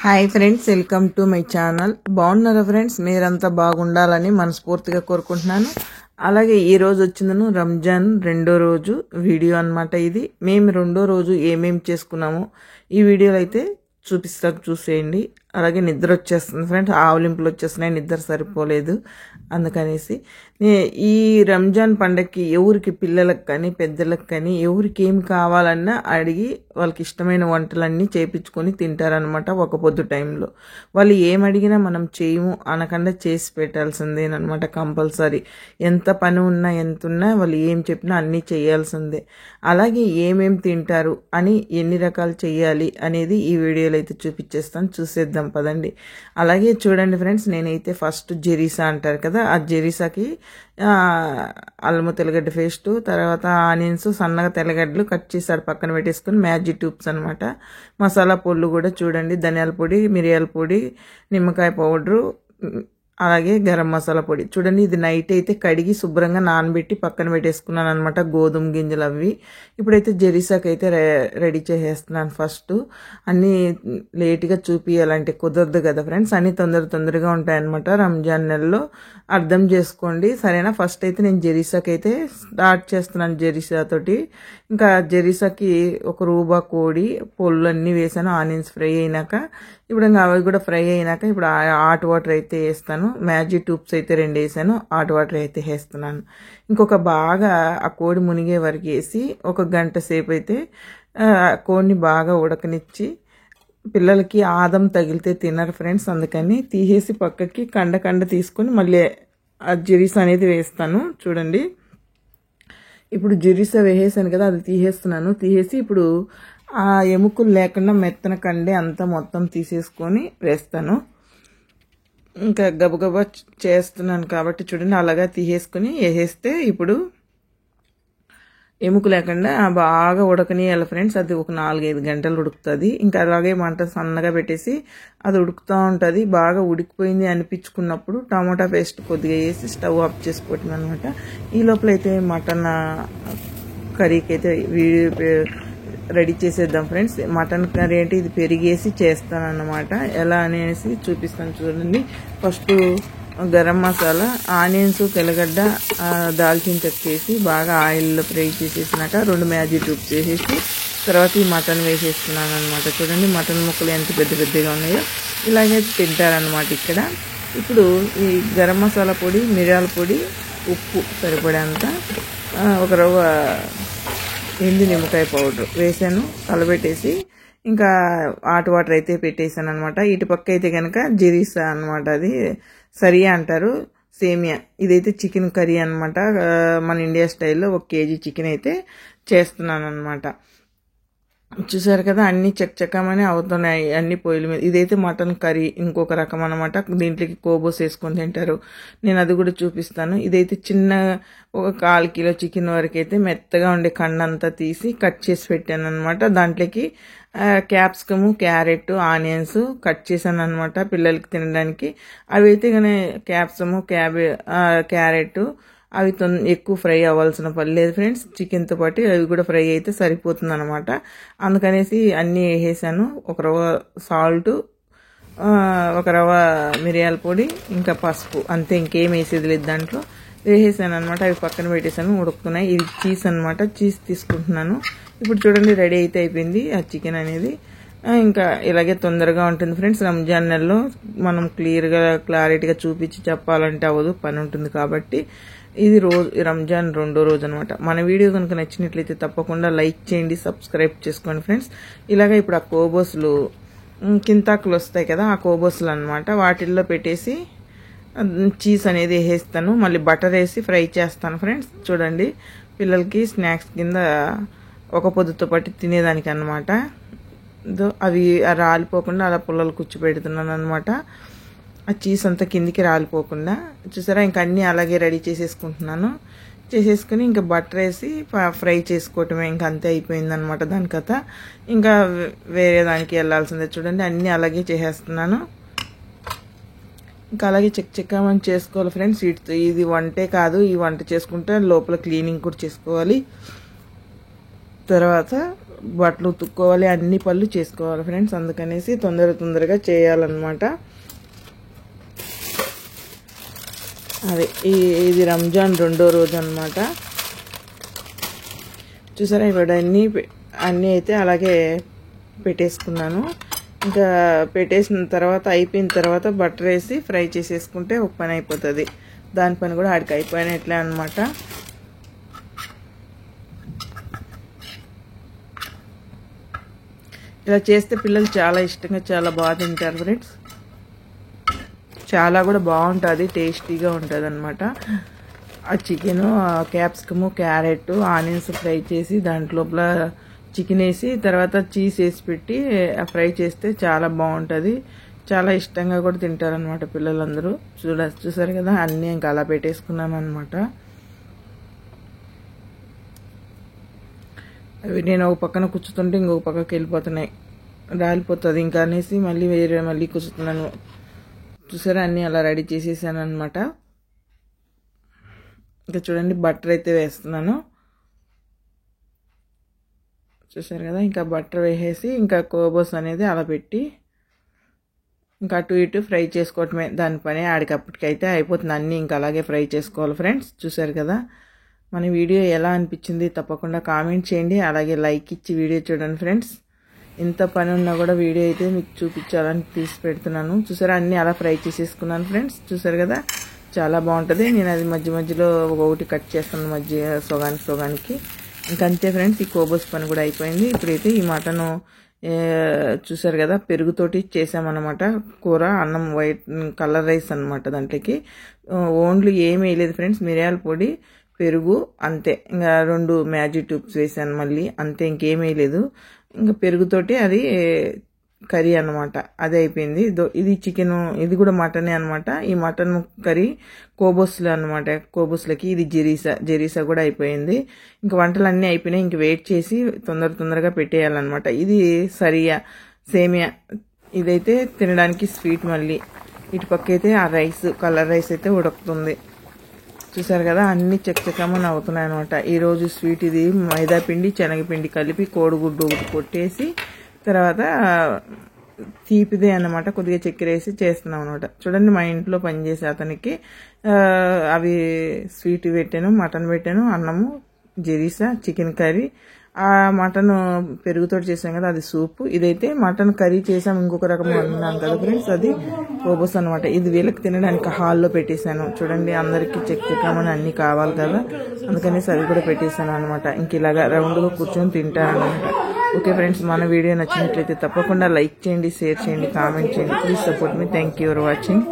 Hi friends, welcome to my channel. బాగున్నారా friends? మీరంతా బాగుండాలని మనస్ఫూర్తిగా కోరుకుంటున్నాను. అలాగే ఈ రోజు వచ్చిందను రంజాన్ రెండో రోజు వీడియో అన్నమాట. ఇది మేము రెండో రోజు ఏమేమి చేసుకున్నామో ఈ వీడియోలో అయితే చూపిస్తాను, చూసేయండి. అలాగే నిద్ర వచ్చేస్తుంది ఫ్రెండ్స్, ఆవలింపులు వచ్చేస్తున్నాయి, నిద్ర సరిపోలేదు. అందుకనేసి ఈ రంజాన్ పండగకి ఎవరికి, పిల్లలకు కానీ పెద్దలకు కానీ ఎవరికి ఏమి కావాలన్నా అడిగి వాళ్ళకి ఇష్టమైన వంటలన్నీ చేయించుకొని తింటారనమాట. ఒక పొద్దు టైంలో వాళ్ళు ఏమి అడిగినా మనం చేయము అనకుండా చేసి పెట్టాల్సిందేనమాట, కంపల్సరీ. ఎంత పని ఉన్నా ఎంత ఉన్నా వాళ్ళు ఏం చెప్పినా అన్నీ చేయాల్సిందే. అలాగే ఏమేమి తింటారు అని, ఎన్ని రకాలు చేయాలి అనేది ఈ వీడియోలో అయితే చూపించేస్తాను, చూసేద్దాం పదండి. అలాగే చూడండి ఫ్రెండ్స్, నేనైతే ఫస్ట్ జెరీసా అంటారు కదా, ఆ జెరీసాకి అల్లము తెల్లగడ్డ పేస్టు, తర్వాత ఆనియన్స్ సన్నగా తెల్లగడ్డలు కట్ చేసాడు పక్కన పెట్టేసుకొని, మ్యాజిక్ ట్యూబ్స్ అనమాట. మసాలా పొళ్ళు కూడా చూడండి, ధనియాల పొడి, మిరియాల పొడి, నిమ్మకాయ పౌడరు, అలాగే గరం మసాలా పొడి చూడండి. ఇది నైట్ అయితే కడిగి శుభ్రంగా నానబెట్టి పక్కన పెట్టేసుకున్నాను అనమాట, గోధుమ గింజలు అవి. ఇప్పుడైతే జెరీసాకి అయితే రెడీ చేసేస్తున్నాను. ఫస్ట్ అన్నీ లేట్గా చూపించాలంటే కుదరదు కదా ఫ్రెండ్స్, అన్నీ తొందరగా ఉంటాయన్నమాట రంజాన్ నెలలో, అర్థం చేసుకోండి సరేనా. ఫస్ట్ అయితే నేను జెరీసాకి అయితే స్టార్ట్ చేస్తున్నాను. జెరీసాతోటి ఇంకా జెరీసాకి ఒక రూబా కోడి పొళ్ళు అన్నీ వేసాను, ఆనియన్స్ ఫ్రై అయినాక. ఇప్పుడు ఇంకా అవి కూడా ఫ్రై అయినాక ఇప్పుడు హాట్ వాటర్ అయితే వేస్తాను. మ్యాజిక్ ట్యూబ్స్ అయితే 2 వేసాను, హాట్ వాటర్ అయితే వేస్తున్నాను. ఇంకొక బాగా ఆ కోడి మునిగే వరకు వేసి 1 గంట సేపు అయితే కోడిని బాగా ఉడకనిచ్చి, పిల్లలకి ఆదం తగిలితే తినరు ఫ్రెండ్స్, అందుకని తీసేసి పక్కకి కండ తీసుకొని మళ్ళీ ఆ జెరీసా అనేది వేస్తాను. చూడండి, ఇప్పుడు జెరీసా వేసేసాను కదా, అది తీసేస్తున్నాను. తీసేసి ఇప్పుడు ఆ ఎముకలు లేకుండా మెత్తన కండే అంతా మొత్తం తీసేసుకొని వేస్తాను. ఇంకా గబగబా చేస్తున్నాను కాబట్టి చూడండి, అలాగా తీసేసుకొని వేసేస్తే ఇప్పుడు ఎముక లేకుండా బాగా ఉడకనియాలి ఫ్రెండ్స్. అది ఒక 4-5 గంటలు ఉడుకుతుంది. ఇంకా అలాగే మంట సన్నగా పెట్టేసి అది ఉడుకుతూ ఉంటుంది. బాగా ఉడికిపోయింది అనిపించుకున్నప్పుడు టమాటా పేస్ట్ కొద్దిగా వేసి స్టవ్ ఆఫ్ చేసుకోవటం అనమాట. ఈ లోపల అయితే మటన్ కర్రీకి అయితే రెడీ చేసేద్దాం ఫ్రెండ్స్. మటన్ కర్రీ అంటే ఇది పెరిగేసి చేస్తాను అన్నమాట. ఎలా అనేసి చూపిస్తాను చూడండి. ఫస్ట్ గరం మసాలా, ఆనియన్స్, తెల్లగడ్డ, దాల్చిన చెక్క వేసి బాగా ఆయిల్లో ఫ్రై చేసేసినాక 2 మ్యాజిక్ ట్యూబ్స్ వేసేసి తర్వాత ఈ మటన్ వేసేస్తున్నాను అనమాట. చూడండి మటన్ ముక్కలు ఎంత పెద్దగా ఉన్నాయో, ఇలాగే తింటారనమాట ఇక్కడ. ఇప్పుడు ఈ గరం మసాలా పొడి, మిరియాల పొడి, ఉప్పు సరిపడేంత, ఒక రవ్వ ఎండు నిమ్మకాయ పౌడర్ వేసాను, కలబెట్టేసి ఇంకా హాట్ వాటర్ అయితే పెట్టేసాను అనమాట. ఇటు పక్క అయితే కనుక జెరీసా అనమాట, అది సరియా అంటారు, సేమియా. ఇదైతే చికెన్ కర్రీ అనమాట, మన ఇండియా స్టైల్లో 1 కేజీ చికెన్ అయితే చేస్తున్నాను అనమాట. చూసారు కదా, అన్ని చక్కమని అవుతున్నాయి అన్ని పొయ్యిల మీద. ఇదైతే మటన్ కర్రీ ఇంకొక రకం అనమాట, దీంట్లోకి కోబోస్ వేసుకొని తింటారు. నేను అది కూడా చూపిస్తాను. ఇదైతే చిన్న ఒక 1/4 కిలో చికెన్ వరకు అయితే మెత్తగా ఉండే కండంతా తీసి కట్ చేసి పెట్టాను అనమాట. దాంట్లోకి క్యాప్సికము, క్యారెట్, ఆనియన్స్ కట్ చేశాను అనమాట పిల్లలకి తినడానికి. అవి అయితే కానీ క్యాప్సికము, క్యారెట్ అవి ఎక్కువ ఫ్రై అవ్వాల్సిన పని లేదు ఫ్రెండ్స్. చికెన్తో పాటు అవి కూడా ఫ్రై అయితే సరిపోతుంది అనమాట. అందుకనేసి అన్నీ వేసేసాను. ఒక రవ్వ సాల్ట్, ఒక రవ్వ మిరియాల పొడి, ఇంకా పసుపు, అంతే, ఇంకేం వేసేది లేదు దాంట్లో. వేసేసాను అనమాట. అవి పక్కన పెట్టేసాను, ఉడుకుతున్నాయి. ఇది చీజ్ అనమాట, చీజ్ తీసుకుంటున్నాను. ఇప్పుడు చూడండి రెడీ అయితే అయిపోయింది ఆ చికెన్ అనేది. ఇంకా ఇలాగే తొందరగా ఉంటుంది ఫ్రెండ్స్. రంజాన్ నెలలో మనం క్లారిటీగా చూపించి చెప్పాలంటే అవ్వదు, పని ఉంటుంది కాబట్టి. ఇది రంజాన్ రెండో రోజు అనమాట. మన వీడియో కనుక నచ్చినట్లయితే తప్పకుండా లైక్ చేయండి, సబ్స్క్రైబ్ చేసుకోండి ఫ్రెండ్స్. ఇలాగే ఇప్పుడు ఆ కోబోస్లు కింతాకులు వస్తాయి కదా, ఆ కోబోస్లు అనమాట, వాటిల్లో పెట్టేసి చీజ్ అనేది వేసేస్తాను. మళ్ళీ బటర్ వేసి ఫ్రై చేస్తాను ఫ్రెండ్స్. చూడండి, పిల్లలకి స్నాక్స్ కింద ఒక పొద్దుతో పాటు తినేదానికి అనమాట. అవి రాలిపోకుండా అలా పుల్లలు కూర్చోబెడుతున్నాను అనమాట, ఆ చీజ్ అంతా కిందికి రాలిపోకుండా. చూసారా, ఇంకా అన్నీ అలాగే రెడీ చేసేసుకుంటున్నాను. చేసేసుకుని ఇంకా బటర్ వేసి ఫ్రై చేసుకోవటమే, ఇంకా అంతే అయిపోయింది అనమాట దాని కథ. ఇంకా వేరే దానికి వెళ్ళాల్సిందే. చూడండి అన్నీ అలాగే చేసేస్తున్నాను. ఇంకా అలాగే చెక్కమని చేసుకోవాలి ఫ్రెండ్స్. ఇది వంటే కాదు, ఈ వంట చేసుకుంటే లోపల క్లీనింగ్ కూడా చేసుకోవాలి. తర్వాత బట్టలు ఉతుక్కోవాలి, అన్ని పనులు చేసుకోవాలి ఫ్రెండ్స్. అందుకనేసి తొందరగా చేయాలన్నమాట. అదే ఇది రంజాన్ 2వ రోజు అన్నమాట. చూసారా, ఇప్పుడు అన్నీ అయితే అలాగే పెట్టేసుకున్నాను. ఇంకా పెట్టేసిన తర్వాత అయిపోయిన తర్వాత బటర్ వేసి ఫ్రై చేసేసుకుంటే ఒక పని అయిపోతుంది. దాని పని కూడా ఆడికి అయిపోయినట్లే అనమాట. ఇలా చేస్తే పిల్లలు చాలా ఇష్టంగా చాలా బాగా తింటారు ఫ్రెండ్స్. చాలా కూడా బాగుంటుంది, టేస్టీగా ఉంటుంది అనమాట. ఆ chicken, capsicum, carrot, onions fry చేసి దాంట్లోపల చికెన్ వేసి తర్వాత చీజ్ వేసి పెట్టి ఫ్రై చేస్తే చాలా బాగుంటుంది. చాలా ఇష్టంగా కూడా తింటారనమాట పిల్లలందరూ. చూసారు కదా, అన్నీ ఇంకా అలా పెట్టేసుకున్నాను అనమాట. అవి నేను ఒక పక్కన కూర్చుతుంటే ఇంకొక పక్కకి వెళ్ళిపోతున్నాయి, రాలిపోతుంది ఇంకా అనేసి మళ్ళీ కూర్చుతున్నాను. చూసారా, అన్నీ అలా రెడీ చేసేసాను అనమాట. ఇంకా చూడండి, బటర్ అయితే వేస్తున్నాను. చూసారు కదా, ఇంకా బటర్ వేసేసి ఇంకా కోబోస్ అనేది అలా పెట్టి ఇంకా అటు ఇటు ఫ్రై చేసుకోవటమే దాని పని. ఆడికప్పటికైతే అయిపోతుంది, అన్నీ ఇంకా అలాగే ఫ్రై చేసుకోవాలి ఫ్రెండ్స్. చూసారు కదా, మన వీడియో ఎలా అనిపించింది తప్పకుండా కామెంట్ చేయండి. అలాగే లైక్ ఇచ్చి వీడియో చూడండి ఫ్రెండ్స్. ఎంత పని ఉన్నా కూడా వీడియో అయితే మీకు చూపించాలని తీసి పెడుతున్నాను. చూసారా, అన్నీ అలా ఫ్రై చేసేసుకున్నాను ఫ్రెండ్స్. చూసారు కదా, చాలా బాగుంటుంది. నేను అది మధ్యలో ఒకటి కట్ చేస్తాను, సగానికి. ఇంకంతే ఫ్రెండ్స్, ఈ కోబోస్ పని కూడా అయిపోయింది. ఇప్పుడైతే ఈ మటను చూసారు కదా, పెరుగుతోటి చేసామన్నమాట కూర. అన్నం వైట్ కలర్ రైస్ అనమాట. దాంట్లోకి ఓన్లీ ఏమీ వేయలేదు ఫ్రెండ్స్, మిరియాల పొడి, పెరుగు అంతే. ఇంకా 2 మ్యాజీ ట్యూబ్స్ వేసాను మళ్ళీ, అంతే, ఇంకేమీ లేదు. ఇంకా పెరుగుతోటి అది కర్రీ అనమాట. అది అయిపోయింది. ఇది చికెన్, ఇది కూడా మటనే అనమాట. ఈ మటన్ కర్రీ కోబోస్లో అనమాట. కోబోస్లకి ఇది జెరీసా కూడా అయిపోయింది. ఇంకా వంటలు అన్నీ అయిపోయినాయి. ఇంక వెయిట్ చేసి తొందరగా పెట్టేయాలన్నమాట. ఇది సేమియా. ఇదైతే తినడానికి స్వీట్. మళ్ళీ ఇటు పక్క అయితే ఆ రైస్, కలర్ రైస్ అయితే ఉడుకుతుంది. చూసారు కదా, అన్ని చక్కమని అవుతున్నాయి అనమాట. ఈరోజు స్వీట్ ఇది మైదా పిండి, శనగపిండి కలిపి కోడిగుడ్డు ఒకటి కొట్టేసి తర్వాత తీపిదే అన్నమాట, కొద్దిగా చక్కెర వేసి చేస్తున్నాం అనమాట. చూడండి, మా ఇంట్లో పనిచేసే అతనికి అవి స్వీట్ పెట్టాను, మటన్ పెట్టాను, అన్నము, జెరీసా, చికెన్ కర్రీ, ఆ మటన్ పెరుగుతో చేసాం కదా అది సూపు. ఇదైతే మటన్ కర్రీ చేసాం, ఇంకొక రకం అన్నాం కదా ఫ్రెండ్స్, అది కోబోస్ అనమాట. ఇది వీళ్ళకి తినడానికి హాల్లో పెట్టేశాను. చూడండి, అందరికీ చెక్కమని అన్ని కావాలి కదా, అందుకనేసి అది కూడా పెట్టేశాను అనమాట. ఇంక ఇలాగా రౌండ్గా కూర్చొని తింటారనమాట. ఓకే ఫ్రెండ్స్, మన వీడియో నచ్చినట్లయితే తప్పకుండా లైక్ చేయండి, షేర్ చేయండి, కామెంట్ చేయండి. Please support me. Thank you for watching.